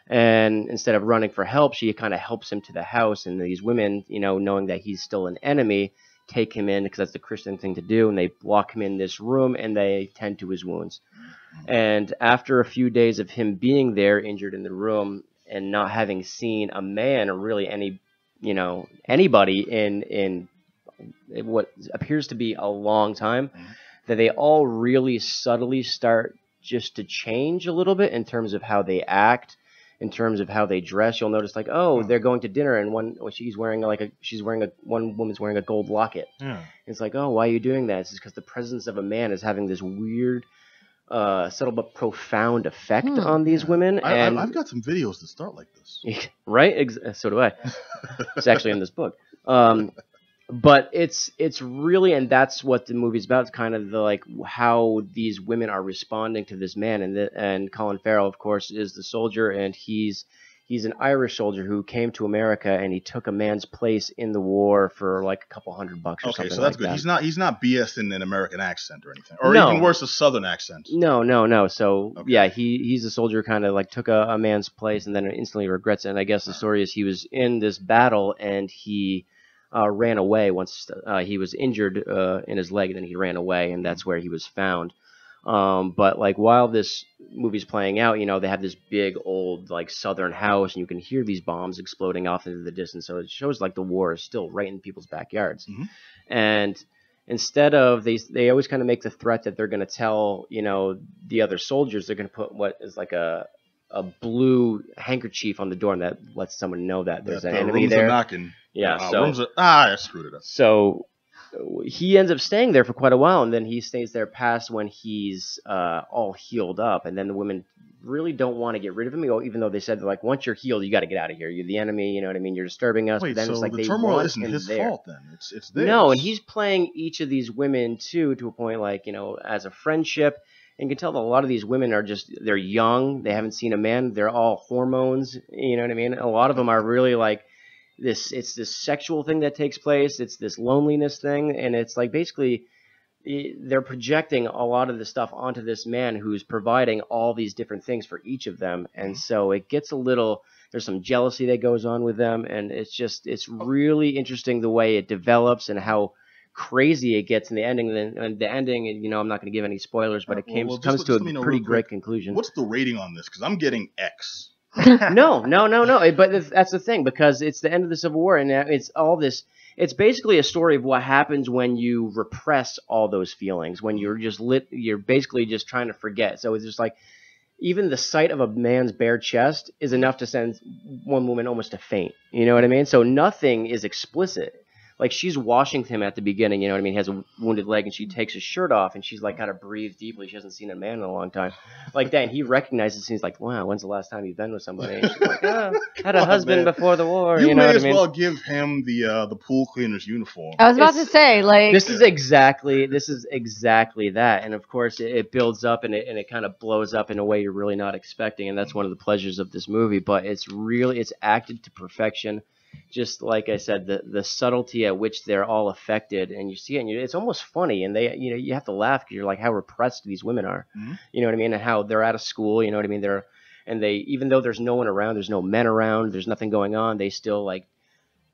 And instead of running for help, she kind of helps him to the house. And these women, knowing that he's still an enemy, take him in because that's the Christian thing to do. And they lock him in this room, and they tend to his wounds. And after a few days of him being there, injured in the room, and not having seen a man or really anybody in what appears to be a long time, that they all really subtly start just to change a little bit in terms of how they act, in terms of how they dress. You'll notice they're going to dinner, and one woman's wearing a gold locket. It's like, oh, why are you doing that? It's just because the presence of a man is having this weird, subtle but profound effect on these women. And I've got some videos that start like this. Right? So do I. It's actually in this book. But it's really, and that's what the movie's about. It's kind of how these women are responding to this man, and Colin Farrell, of course, is the soldier, and he's He's an Irish soldier who came to America, and he took a man's place in the war for like a couple $100 or something. Okay, so that's like good. That. He's not BS in an American accent or anything, or No. even worse, a Southern accent. No. So Okay. yeah, he's a soldier, kind of like took a man's place, and then instantly regrets it. And I guess the story is he was in this battle, and he ran away once he was injured in his leg, and then he ran away, and that's where he was found. But like while this movie's playing out, you know, they have this big old like Southern house, and you can hear these bombs exploding off into the distance. So it shows like the war is still right in people's backyards. Mhm. And instead of they always kind of make the threat that they're going to tell, you know, the other soldiers, they're going to put what is like a blue handkerchief on the door, and that lets someone know that there's an enemy rooms there. Are knocking. Yeah. I screwed it up. So he ends up staying there for quite a while, and then he stays there past when he's all healed up, and then the women really don't want to get rid of him, even though they said, like, once you're healed, you got to get out of here. You're the enemy, you know what I mean? You're disturbing us. Wait, but then so it's like the they turmoil want isn't him his there. fault then? It's theirs. No, and he's playing each of these women too, to a point, like, you know, as a friendship. And you can tell that a lot of these women are they're young, they haven't seen a man, they're all hormones, you know what I mean? A lot of them are really like it's this sexual thing that takes place, it's this loneliness thing, and it's like basically they're projecting a lot of the stuff onto this man who's providing all these different things for each of them. And so it gets there's some jealousy that goes on with them, and it's really interesting the way it develops and how crazy it gets in the ending. And the ending, you know, I'm not going to give any spoilers, but it comes to a pretty great conclusion. What's the rating on this? Because I'm getting X. No. But that's the thing, because it's the end of the Civil War, and it's all this. It's basically a story of what happens when you repress all those feelings, when you're you're basically just trying to forget. So it's just like, even the sight of a man's bare chest is enough to send one woman almost to faint. You know what I mean? So nothing is explicit. Like, she's washing him at the beginning, you know what I mean? He has a wounded leg, and she takes his shirt off, and she's like, kind of breathes deeply. She hasn't seen a man in a long time. Like that, and he recognizes, and he's like, wow, when's the last time you've been with somebody? And she's like, oh, had a husband before the war. You know may what as I mean? well give him the pool cleaner's uniform. I was about to say, like, This is exactly that. And of course, it builds up, and it kind of blows up in a way you're really not expecting. And that's one of the pleasures of this movie. But it's acted to perfection. Just like I said, the subtlety at which they're all affected, and you see it, and it's almost funny, and you have to laugh because you're like, how repressed these women are, you know what I mean, and how they're out of school, you know what I mean, even though there's no one around, there's no men around, there's nothing going on, they still like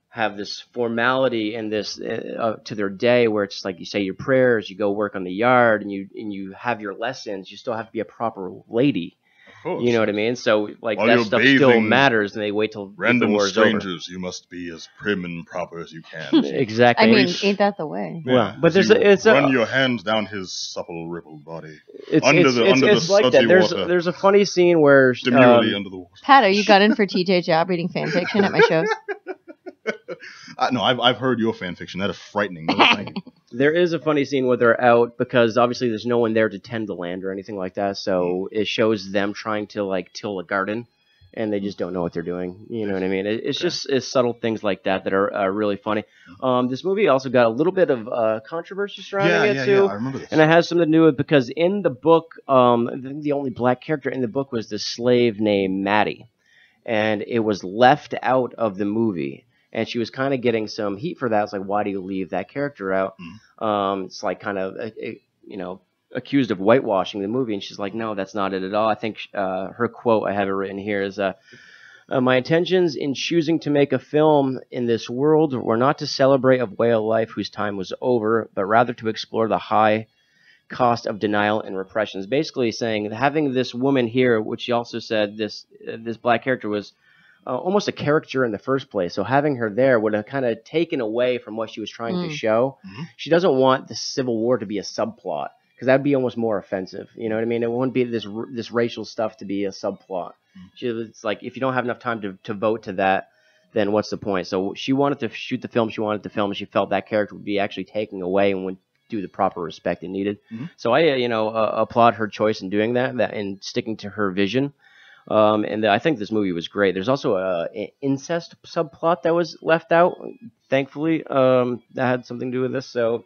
have this formality and this to their day where it's like you say your prayers, you go work on the yard, and you have your lessons, you still have to be a proper lady. You know what I mean? So, like, while that stuff still matters, and they wait till random the war is strangers, you must be as prim and proper as you can. Exactly. I mean, ain't that the way? Yeah, well, but run your hands down his supple, rippled body under the like slutty that. water. There's a funny scene where Demurely under the water. Pat, are you gunning for TJ Job reading fan fiction at my shows? No, I've heard your fan fiction. That is frightening. No, thank you. there is a funny scene where they're out because obviously there's no one there to tend the land or anything like that. So it shows them trying to like till a garden, and they just don't know what they're doing. You know what I mean? It's subtle things like that are really funny. This movie also got a little bit of controversy surrounding it too. Yeah, I remember this. And it has something to do with because in the book, the only black character in the book was this slave named Maddie, and it was left out of the movie. And she was kind of getting some heat for that. It's like, why do you leave that character out? It's like kind of, accused of whitewashing the movie. And she's like, no, that's not it at all. I think her quote, I have it written here, is, my intentions in choosing to make a film in this world were not to celebrate a way of life whose time was over, but rather to explore the high cost of denial and repression. It's basically saying having this woman here, which she also said this black character was almost a caricature in the first place. So having her there would have kind of taken away from what she was trying to show. She doesn't want the Civil War to be a subplot because that would be almost more offensive. You know what I mean? It wouldn't be this racial stuff to be a subplot. It's like, if you don't have enough time to vote to that, then what's the point? So she wanted to shoot the film. She wanted to film, and she felt that character would be actually taking away and would do the proper respect it needed. So I, applaud her choice in doing that and sticking to her vision. And I think this movie was great. There's also an incest subplot that was left out, thankfully, that had something to do with this. So,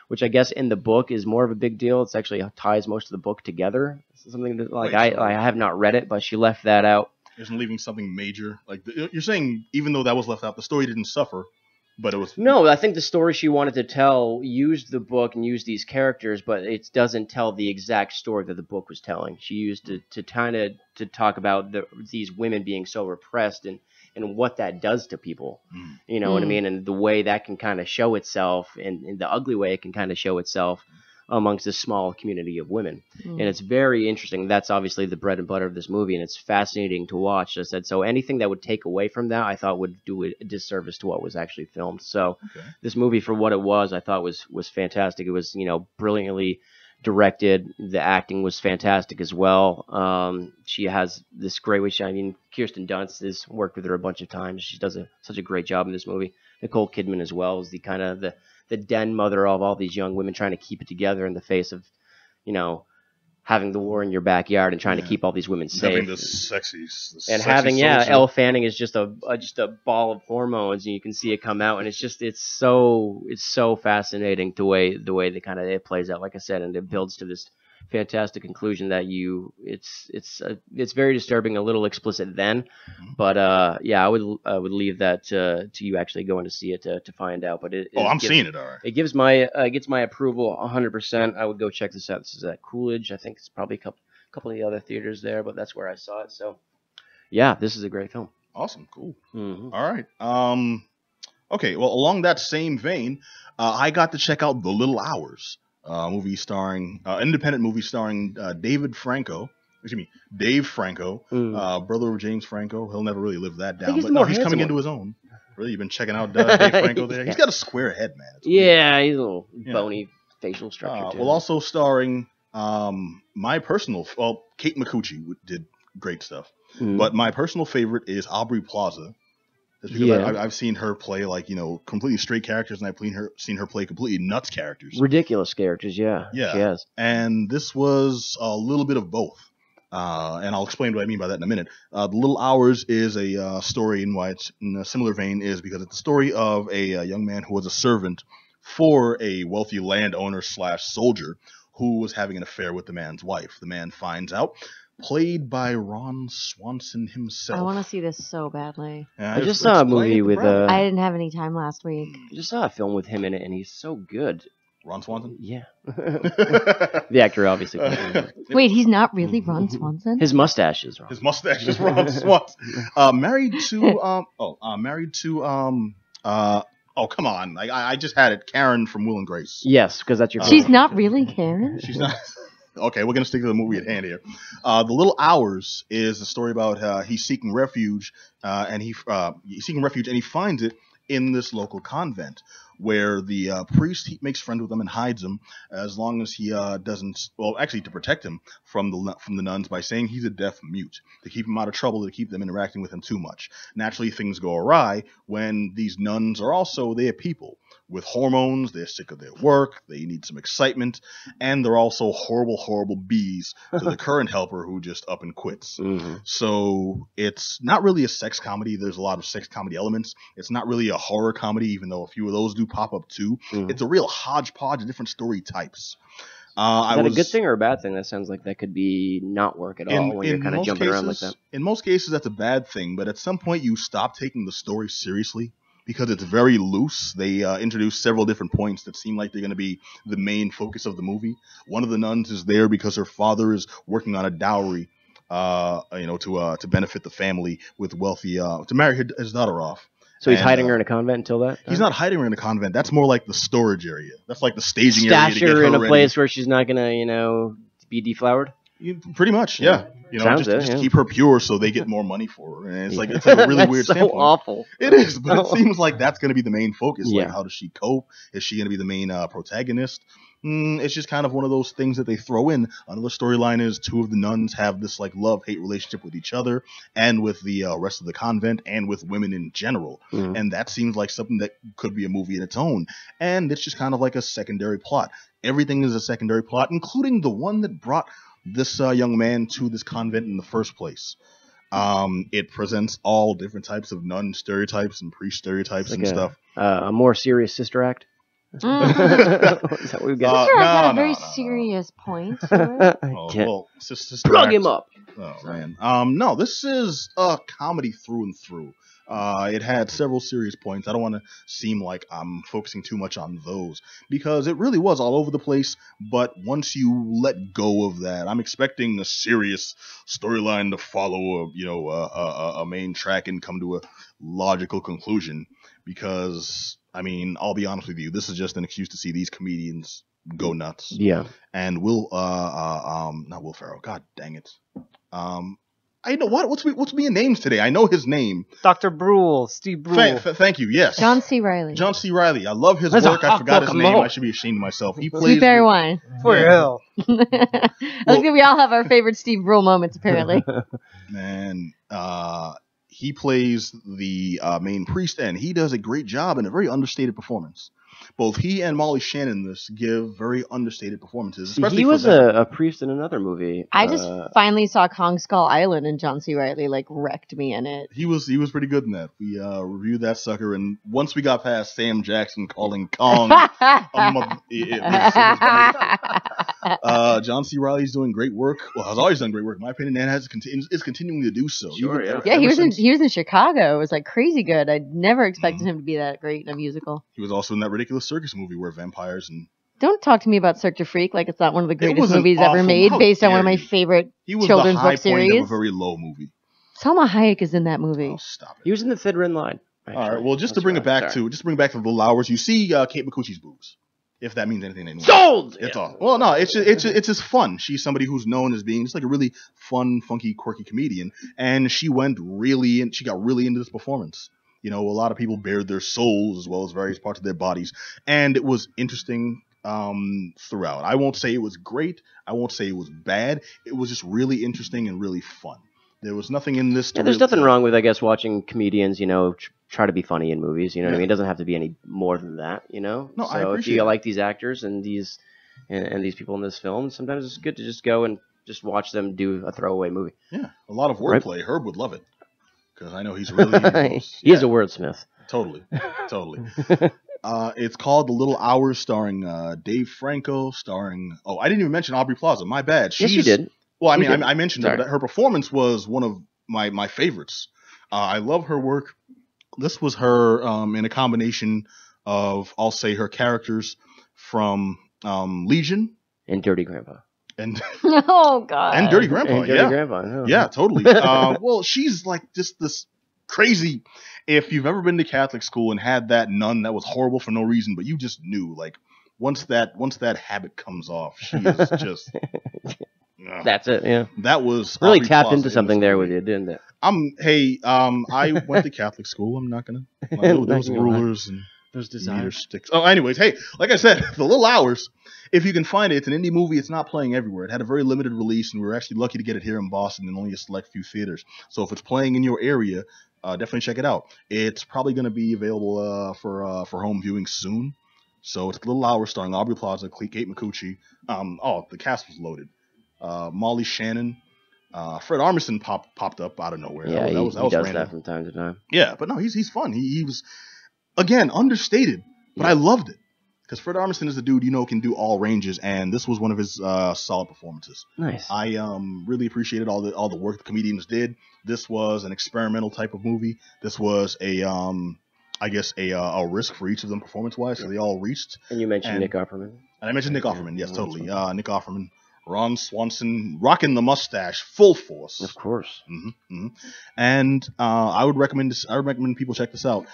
which I guess in the book is more of a big deal. It's actually ties most of the book together. It's something that, like, I have not read it, but she left that out. isn't leaving something major. Like you're saying, even though that was left out, the story didn't suffer, but it was. No, I think the story she wanted to tell used the book and used these characters, but it doesn't tell the exact story that the book was telling. She used it to kind of to talk about these women being so repressed and what that does to people. You know what I mean? And the way that can kind of show itself, and in the ugly way it can kind of show itself amongst a small community of women. And it's very interesting. That's obviously the bread and butter of this movie, and it's fascinating to watch. I said, so anything that would take away from that, I thought would do a disservice to what was actually filmed. So this movie, for what it was, I thought was fantastic. It was, brilliantly directed. The acting was fantastic as well. She has this great way. Kirsten Dunst has worked with her a bunch of times. She does such a great job in this movie. Nicole Kidman as well is the kind of the den mother of all these young women trying to keep it together in the face of, having the war in your backyard and trying to keep all these women safe. Having this sexy having soldier. Elle Fanning is just a ball of hormones, and you can see it come out, and it's so fascinating the way that kind of it plays out, like I said, and it builds to this fantastic conclusion that it's very disturbing, a little explicit then, but I would leave that to you actually going to see it to find out. But I'm seeing it, all right. It gets my approval 100%. I would go check this out. This is at Coolidge. I think it's probably a couple of the other theaters there, but that's where I saw it. So yeah, this is a great film. Awesome, cool. All right. Okay, well, along that same vein, I got to check out The Little Hours. Independent movie starring Dave Franco, brother of James Franco. He'll never really live that down, but he's coming into his own. Really, you've been checking out Dave Franco there? He's got a square head, man. It's he's a little bony facial structure, too. Well, also starring Kate McCucci did great stuff, but my personal favorite is Aubrey Plaza. That's because I've seen her play completely straight characters, and I've seen her play completely nuts characters, ridiculous characters. Yeah. She has. And this was a little bit of both, and I'll explain what I mean by that in a minute. The Little Hours is a story, and why it's in a similar vein is because it's the story of a young man who was a servant for a wealthy landowner / soldier who was having an affair with the man's wife. The man finds out. Played by Ron Swanson himself. I want to see this so badly. I just saw a movie with. I didn't have any time last week. I just saw a film with him in it, and he's so good. Ron Swanson? Yeah. The actor, obviously. Wait, he's not really Ron Swanson? His mustache is Ron. His mustache is Ron Swanson. Married to. Oh, come on. I just had it. Karen from Will and Grace. Yes, because that's your. She's not really Karen? She's not. Okay, we're going to stick to the movie at hand here. The Little Hours is a story about he's seeking refuge, and he's seeking refuge, and he finds it in this local convent, where the priest, he makes friends with him and hides him as long as he doesn't, well, actually to protect him from the nuns by saying he's a deaf mute, to keep him out of trouble, to keep them interacting with him too much. Naturally, things go awry when these nuns are also, they are people with hormones, they're sick of their work, they need some excitement, and they're also horrible, horrible bees to the current helper who just up and quits. So it's not really a sex comedy. There's a lot of sex comedy elements. It's not really a horror comedy, even though a few of those do pop up too. It's a real hodgepodge of different story types. Is that a good thing or a bad thing? That sounds like that could be not work at all when you're kind of jumping around like that. In most cases, that's a bad thing, but at some point you stop taking the story seriously because it's very loose. They introduce several different points that seem like they're going to be the main focus of the movie. One of the nuns is there because her father is working on a dowry, to benefit the family with wealthy, to marry his daughter off. So he's hiding her in a convent until that time? He's not hiding her in a convent. That's more like the storage area. That's like the staging area. Stash her in a ready. Place where she's not going to, be deflowered? Pretty much, yeah. Just keep her pure so they get more money for her. And it's like a really weird standpoint. So awful. It is, but it seems like that's going to be the main focus. Like, how does she cope? Is she going to be the main protagonist? It's just kind of one of those things that they throw in. Another storyline is two of the nuns have this like love-hate relationship with each other and with the rest of the convent and with women in general. And that seems like something that could be a movie in its own. And it's just kind of like a secondary plot. Everything is a secondary plot, including the one that brought this young man to this convent in the first place. It presents all different types of nun stereotypes and priest stereotypes and stuff. A more serious Sister Act? Is that what we've got? Sister Act had a very serious point. Well, Plug him up. Oh So- man. No, this is a comedy through and through. It had several serious points. I don't want to seem like I'm focusing too much on those because it really was all over the place. But once you let go of that, I'm expecting a serious storyline to follow a main track and come to a logical conclusion. Because I mean, I'll be honest with you, this is just an excuse to see these comedians go nuts. Yeah. And not Will Ferrell. God dang it. I know what's being names today. I know his name. Dr. Brule, Steve Brule. Thank you. Yes, John C. Riley. John C. Riley. I love his That's a work. I hot forgot his name. guacamole. I should be ashamed of myself. He plays. Sweet Berry Wine. For real. I think we all have our favorite Steve Brule moments, apparently. Man, he plays the main priest, and he does a great job in a very understated performance. Both he and Molly Shannon in this give very understated performances. See, Especially he for was them. a priest in another movie. I just finally saw Kong Skull Island, and John C. Riley wrecked me in it. He was pretty good in that. We reviewed that sucker, and once we got past Sam Jackson calling Kong, John C. Riley's doing great work. Well, has always done great work, in my opinion, and is continuing to do so. Sure, Even- Yeah, ever he was since- in Chicago. It was crazy good. I never expected him to be that great in a musical. He was also in that ridiculous circus movie where vampires and Don't talk to me about Cirque du Freak like it's not one of the was greatest an movies ever awful- made, how based on one of dare my you. favorite he was children's the high book point of series. a very low movie. Salma Hayek is in that movie. Oh, stop it! He was in the Thin Red Line. All right, well, just to bring it back to the little hours, you see Kate McCucci's boobs, if that means anything to anyone. Sold. It's all. Well, no, it's just fun. She's somebody who's known as being just like a really fun, funky, quirky comedian, and she got really into this performance. You know, a lot of people bared their souls as well as various parts of their bodies, and it was interesting throughout. I won't say it was great. I won't say it was bad. It was just really interesting and really fun. There was nothing in this. Yeah, there's nothing wrong with, I guess, watching comedians, try to be funny in movies. You know what I mean? It doesn't have to be any more than that, No, So I if appreciate you it. like these actors and these people in this film, sometimes it's good to just go and just watch them do a throwaway movie. Yeah, a lot of Right. wordplay. Herb would love it because I know he's really. He is a wordsmith. Totally. It's called The Little Hours, starring Dave Franco, I didn't even mention Aubrey Plaza. My bad. Yes, you did. Well, You did. I mentioned her, Sorry. but her performance was one of my favorites. I love her work. This was her in a combination of, I'll say, her characters from Legion And Dirty Grandpa. and Oh God. and Dirty Grandpa. And Dirty Grandpa. Oh. Yeah, totally. Well, she's like just this crazy. If you've ever been to Catholic school and had that nun that was horrible for no reason, but you just knew, like, once that habit comes off, she is just. That's it. Yeah. That was Really Aubrey tapped Plaza into in something this there movie. with you, didn't it? I went to Catholic school. I'm not gonna. There was rulers and Those meter sticks. Oh, anyways, hey, like I said, The Little Hours. If you can find it, it's an indie movie. It's not playing everywhere. It had a very limited release, and we were actually lucky to get it here in Boston in only a select few theaters. So if it's playing in your area, definitely check it out. It's probably going to be available for home viewing soon. So it's Little Hours starring Aubrey Plaza, Kate McCucci. The cast was loaded. Molly Shannon. Fred Armisen popped up out of nowhere. Yeah, that he was does random. that from time to time. Yeah, but no, he's fun. He was, again, understated, but I loved it. Because Fred Armisen is a dude can do all ranges, and this was one of his solid performances. Nice. I really appreciated all the work the comedians did. This was an experimental type of movie. This was a risk for each of them performance-wise, so they all reached. And you mentioned Nick Offerman. And I mentioned Nick Offerman, yes, totally. Nick Offerman, Ron Swanson, rocking the mustache, full force. Of course. And I would recommend people check this out,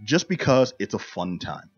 just because it's a fun time.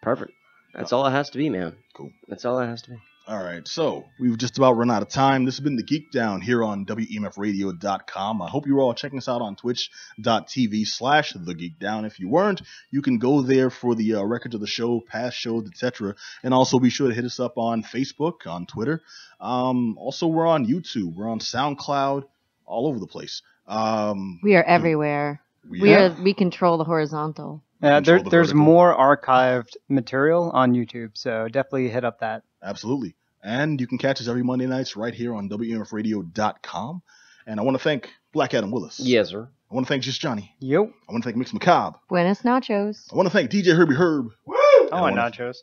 Perfect. That's all it has to be, man. Cool. That's all it has to be. All right, so we've just about run out of time. This has been the Geek Down here on WEMFradio.com. I hope you were all checking us out on twitch.tv/thegeekdown. If you weren't, you can go there for the records of the show, past shows, etc. And also be sure to hit us up on Facebook, on Twitter. Also, we're on YouTube. We're on SoundCloud, all over the place. We are everywhere. We control the horizontal. Yeah, Control the there's vertical. more archived material on YouTube, so definitely hit up that. Absolutely. And you can catch us every Monday nights right here on WEMFradio.com. And I want to thank Black Adam Willis. Yes, sir. I want to thank Just Johnny. Yo. I want to thank Mix Macabre. Buenos nachos. I want to thank DJ Herbie Herb. Oh, I and wanna- nachos.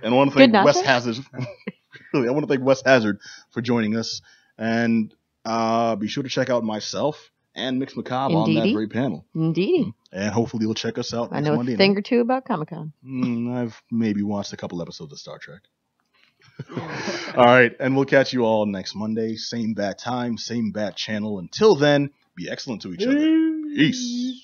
And I want to thank Good Wes nachos? Hazard. Really, I want to thank Wes Hazard for joining us. And be sure to check out myself and Mix Macabre on that very panel. Indeedy. And hopefully you'll check us out I next know Monday a thing night. or two about Comic-Con. I've maybe watched a couple episodes of Star Trek. All right, and we'll catch you all next Monday. Same bat time, same bat channel. Until then, be excellent to each other. Peace.